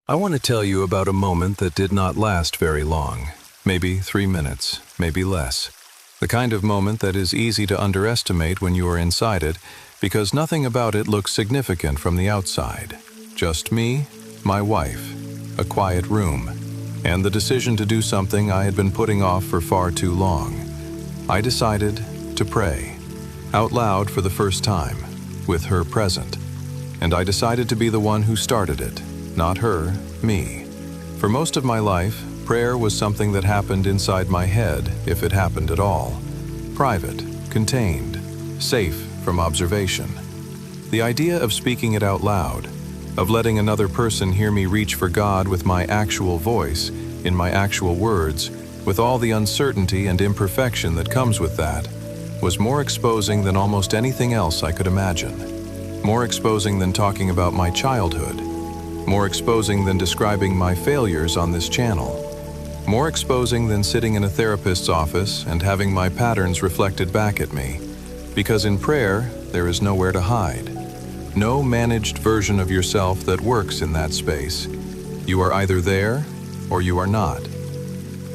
I want to tell you about a moment that did not last very long, maybe 3 minutes, maybe less. The kind of moment that is easy to underestimate when you are inside it, because nothing about it looks significant from the outside. Just me, my wife, a quiet room, and the decision to do something I had been putting off for far too long. I decided to pray, out loud for the first time, with her present. And I decided to be the one who started it, not her, me. For most of my life, prayer was something that happened inside my head, if it happened at all. Private, contained, safe from observation. The idea of speaking it out loud, of letting another person hear me reach for God with my actual voice, in my actual words, with all the uncertainty and imperfection that comes with that, was more exposing than almost anything else I could imagine. More exposing than talking about my childhood. More exposing than describing my failures on this channel. More exposing than sitting in a therapist's office and having my patterns reflected back at me. Because in prayer, there is nowhere to hide. No managed version of yourself that works in that space. You are either there or you are not.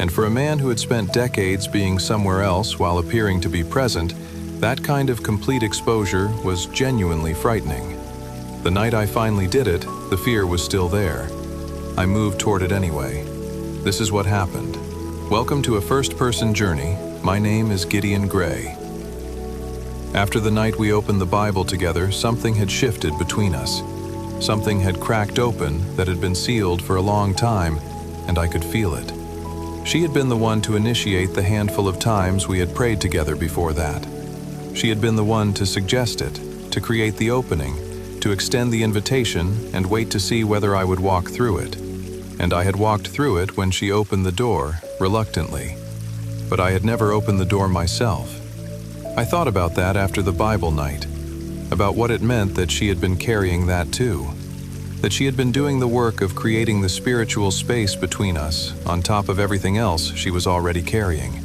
And for a man who had spent decades being somewhere else while appearing to be present, that kind of complete exposure was genuinely frightening. The night I finally did it, the fear was still there. I moved toward it anyway. This is what happened. Welcome to a first-person journey. My name is Gideon Gray. After the night we opened the Bible together, something had shifted between us. Something had cracked open that had been sealed for a long time, and I could feel it. She had been the one to initiate the handful of times we had prayed together before that. She had been the one to suggest it, to create the opening, to extend the invitation and wait to see whether I would walk through it. And I had walked through it when she opened the door, reluctantly. But I had never opened the door myself. I thought about that after the Bible night, about what it meant that she had been carrying that too, that she had been doing the work of creating the spiritual space between us on top of everything else she was already carrying.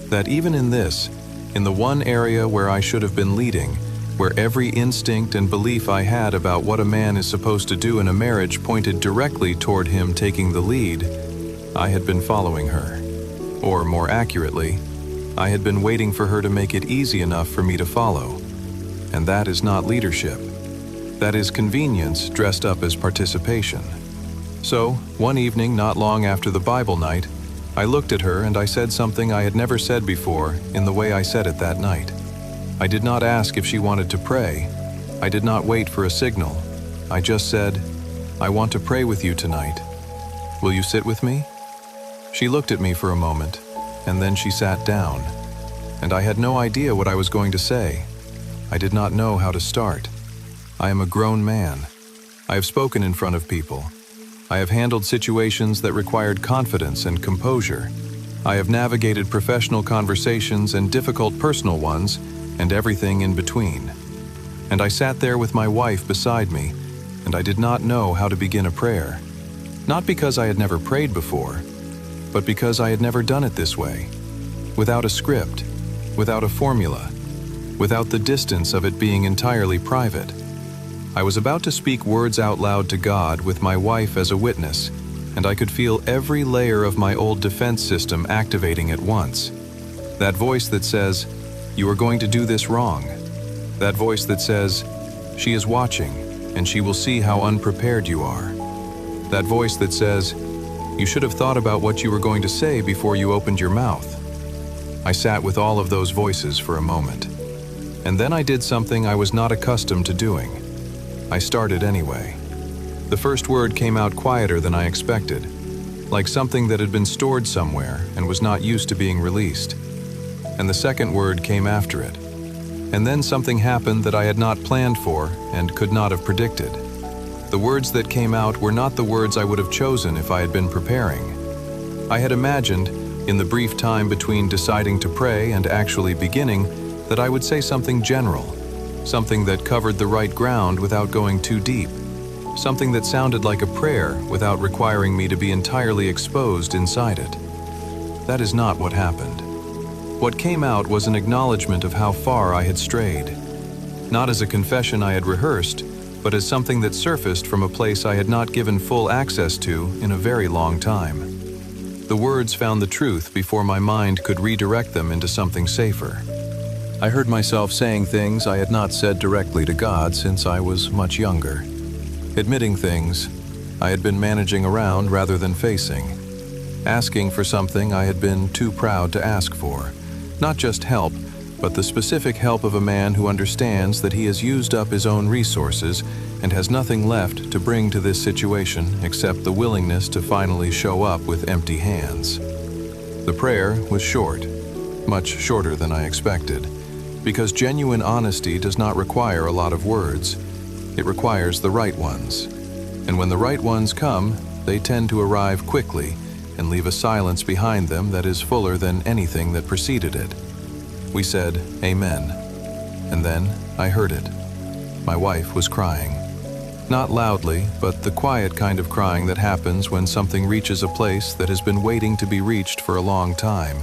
That even in this, in the one area where I should have been leading, where every instinct and belief I had about what a man is supposed to do in a marriage pointed directly toward him taking the lead, I had been following her. Or more accurately, I had been waiting for her to make it easy enough for me to follow. And that is not leadership. That is convenience dressed up as participation. So, one evening not long after the Bible night, I looked at her and I said something I had never said before in the way I said it that night. I did not ask if she wanted to pray. I did not wait for a signal. I just said, "I want to pray with you tonight. Will you sit with me?" She looked at me for a moment, and then she sat down. And I had no idea what I was going to say. I did not know how to start. I am a grown man. I have spoken in front of people. I have handled situations that required confidence and composure. I have navigated professional conversations and difficult personal ones, and everything in between. And I sat there with my wife beside me, and I did not know how to begin a prayer. Not because I had never prayed before, but because I had never done it this way. Without a script, without a formula, without the distance of it being entirely private. I was about to speak words out loud to God with my wife as a witness, and I could feel every layer of my old defense system activating at once. That voice that says, "You are going to do this wrong." That voice that says, "She is watching, and she will see how unprepared you are." That voice that says, "You should have thought about what you were going to say before you opened your mouth." I sat with all of those voices for a moment. And then I did something I was not accustomed to doing. I started anyway. The first word came out quieter than I expected, like something that had been stored somewhere and was not used to being released. And the second word came after it. And then something happened that I had not planned for and could not have predicted. The words that came out were not the words I would have chosen if I had been preparing. I had imagined, in the brief time between deciding to pray and actually beginning, that I would say something general, something that covered the right ground without going too deep, something that sounded like a prayer without requiring me to be entirely exposed inside it. That is not what happened. What came out was an acknowledgement of how far I had strayed. Not as a confession I had rehearsed, but as something that surfaced from a place I had not given full access to in a very long time. The words found the truth before my mind could redirect them into something safer. I heard myself saying things I had not said directly to God since I was much younger. Admitting things I had been managing around rather than facing. Asking for something I had been too proud to ask for. Not just help, but the specific help of a man who understands that he has used up his own resources and has nothing left to bring to this situation except the willingness to finally show up with empty hands. The prayer was short, much shorter than I expected, because genuine honesty does not require a lot of words. It requires the right ones. And when the right ones come, they tend to arrive quickly and leave a silence behind them that is fuller than anything that preceded it. We said, "Amen." And then I heard it. My wife was crying. Not loudly, but the quiet kind of crying that happens when something reaches a place that has been waiting to be reached for a long time.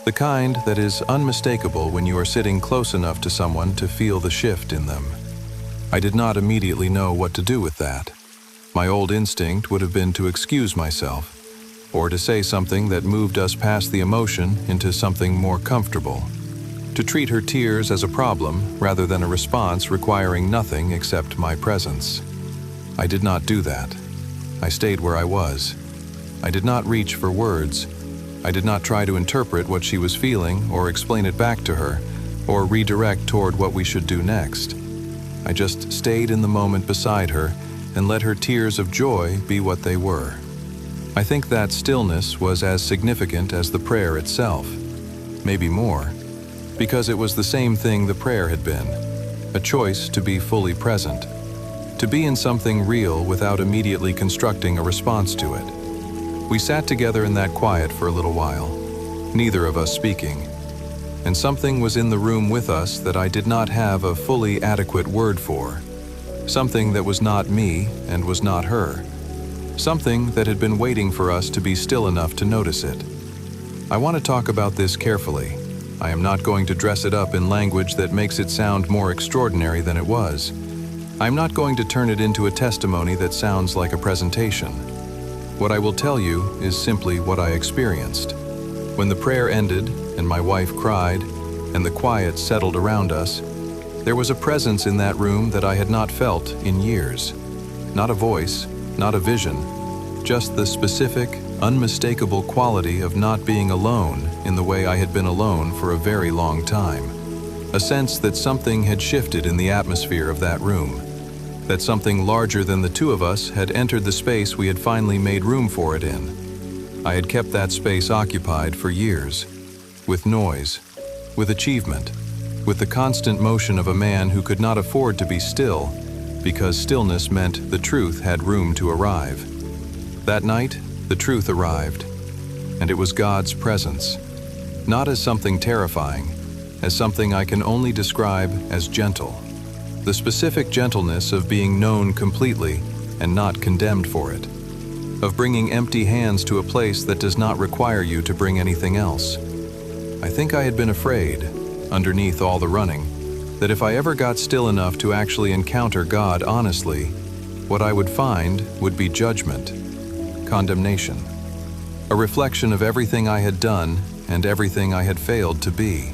The kind that is unmistakable when you are sitting close enough to someone to feel the shift in them. I did not immediately know what to do with that. My old instinct would have been to excuse myself, or to say something that moved us past the emotion into something more comfortable. To treat her tears as a problem rather than a response requiring nothing except my presence. I did not do that. I stayed where I was. I did not reach for words. I did not try to interpret what she was feeling or explain it back to her, or redirect toward what we should do next. I just stayed in the moment beside her and let her tears of joy be what they were. I think that stillness was as significant as the prayer itself, maybe more, because it was the same thing the prayer had been, a choice to be fully present, to be in something real without immediately constructing a response to it. We sat together in that quiet for a little while, neither of us speaking, and something was in the room with us that I did not have a fully adequate word for, something that was not me and was not her, something that had been waiting for us to be still enough to notice it. I want to talk about this carefully. I am not going to dress it up in language that makes it sound more extraordinary than it was. I am not going to turn it into a testimony that sounds like a presentation. What I will tell you is simply what I experienced. When the prayer ended and my wife cried and the quiet settled around us, there was a presence in that room that I had not felt in years. Not a voice, not a vision, just the specific, unmistakable quality of not being alone in the way I had been alone for a very long time. A sense that something had shifted in the atmosphere of that room, that something larger than the two of us had entered the space we had finally made room for it in. I had kept that space occupied for years, with noise, with achievement, with the constant motion of a man who could not afford to be still, because stillness meant the truth had room to arrive. That night, the truth arrived, and it was God's presence, not as something terrifying, as something I can only describe as gentle. The specific gentleness of being known completely and not condemned for it, of bringing empty hands to a place that does not require you to bring anything else. I think I had been afraid, underneath all the running, that if I ever got still enough to actually encounter God honestly, what I would find would be judgment, condemnation, a reflection of everything I had done and everything I had failed to be.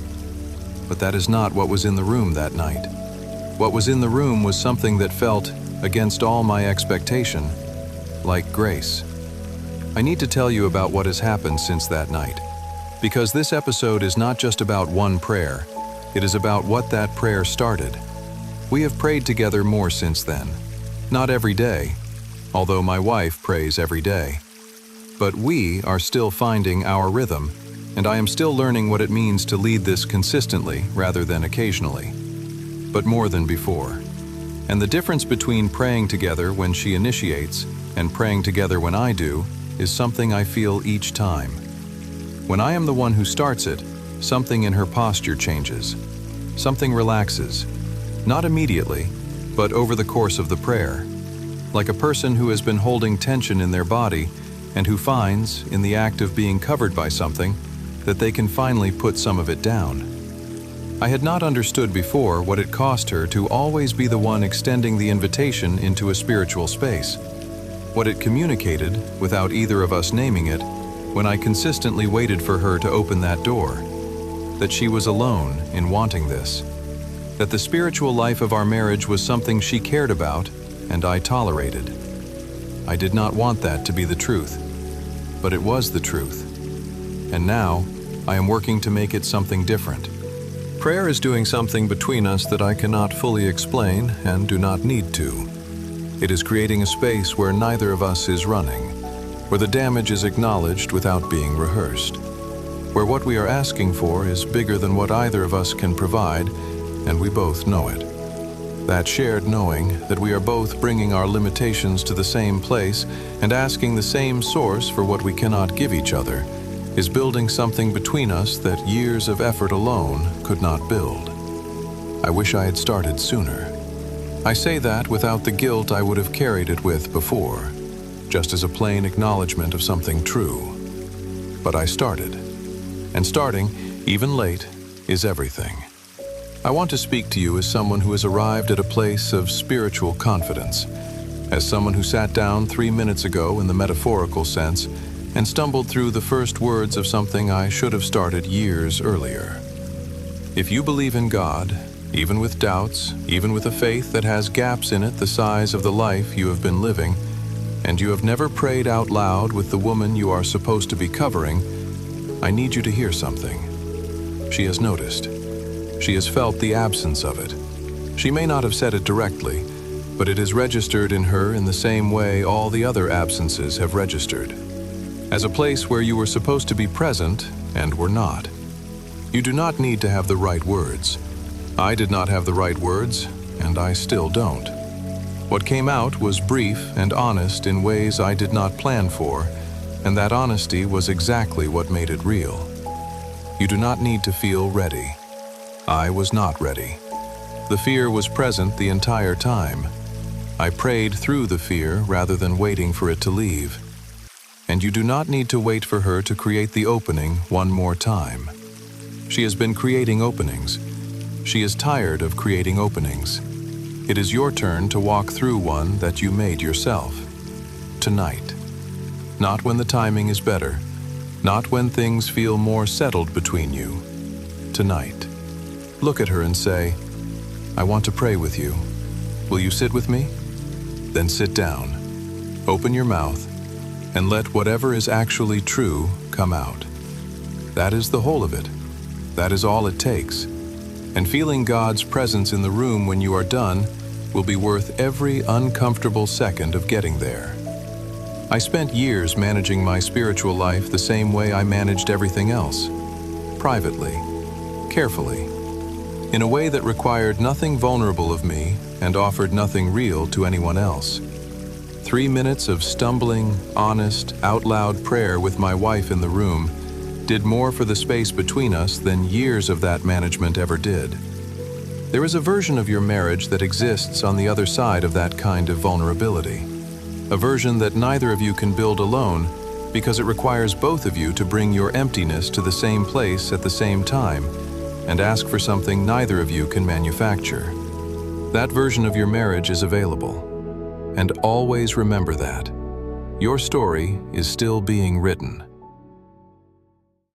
But that is not what was in the room that night. What was in the room was something that felt, against all my expectation, like grace. I need to tell you about what has happened since that night, because this episode is not just about one prayer. It is about what that prayer started. We have prayed together more since then. Not every day, although my wife prays every day. But we are still finding our rhythm, and I am still learning what it means to lead this consistently rather than occasionally, but more than before. And the difference between praying together when she initiates and praying together when I do is something I feel each time. When I am the one who starts it, something in her posture changes. Something relaxes, not immediately, but over the course of the prayer, like a person who has been holding tension in their body and who finds, in the act of being covered by something, that they can finally put some of it down. I had not understood before what it cost her to always be the one extending the invitation into a spiritual space. What it communicated, without either of us naming it, when I consistently waited for her to open that door. That she was alone in wanting this. That the spiritual life of our marriage was something she cared about and I tolerated. I did not want that to be the truth, but it was the truth. And now, I am working to make it something different. Prayer is doing something between us that I cannot fully explain and do not need to. It is creating a space where neither of us is running, where the damage is acknowledged without being rehearsed, where what we are asking for is bigger than what either of us can provide, and we both know it. That shared knowing that we are both bringing our limitations to the same place and asking the same source for what we cannot give each other is building something between us that years of effort alone could not build. I wish I had started sooner. I say that without the guilt I would have carried it with before, just as a plain acknowledgement of something true. But I started. And starting, even late, is everything. I want to speak to you as someone who has arrived at a place of spiritual confidence, as someone who sat down 3 minutes ago in the metaphorical sense and stumbled through the first words of something I should have started years earlier. If you believe in God, even with doubts, even with a faith that has gaps in it the size of the life you have been living, and you have never prayed out loud with the woman you are supposed to be covering, I need you to hear something. She has noticed. She has felt the absence of it. She may not have said it directly, but it is registered in her in the same way all the other absences have registered. As a place where you were supposed to be present and were not. You do not need to have the right words. I did not have the right words, and I still don't. What came out was brief and honest in ways I did not plan for, and that honesty was exactly what made it real. You do not need to feel ready. I was not ready. The fear was present the entire time. I prayed through the fear rather than waiting for it to leave. And you do not need to wait for her to create the opening one more time. She has been creating openings. She is tired of creating openings. It is your turn to walk through one that you made yourself. Tonight. Not when the timing is better. Not when things feel more settled between you. Tonight. Look at her and say, I want to pray with you. Will you sit with me? Then sit down. Open your mouth and let whatever is actually true come out. That is the whole of it. That is all it takes. And feeling God's presence in the room when you are done will be worth every uncomfortable second of getting there. I spent years managing my spiritual life the same way I managed everything else. Privately, carefully, in a way that required nothing vulnerable of me and offered nothing real to anyone else. 3 minutes of stumbling, honest, out-loud prayer with my wife in the room did more for the space between us than years of that management ever did. There is a version of your marriage that exists on the other side of that kind of vulnerability. A version that neither of you can build alone because it requires both of you to bring your emptiness to the same place at the same time and ask for something neither of you can manufacture. That version of your marriage is available. And always remember that. Your story is still being written.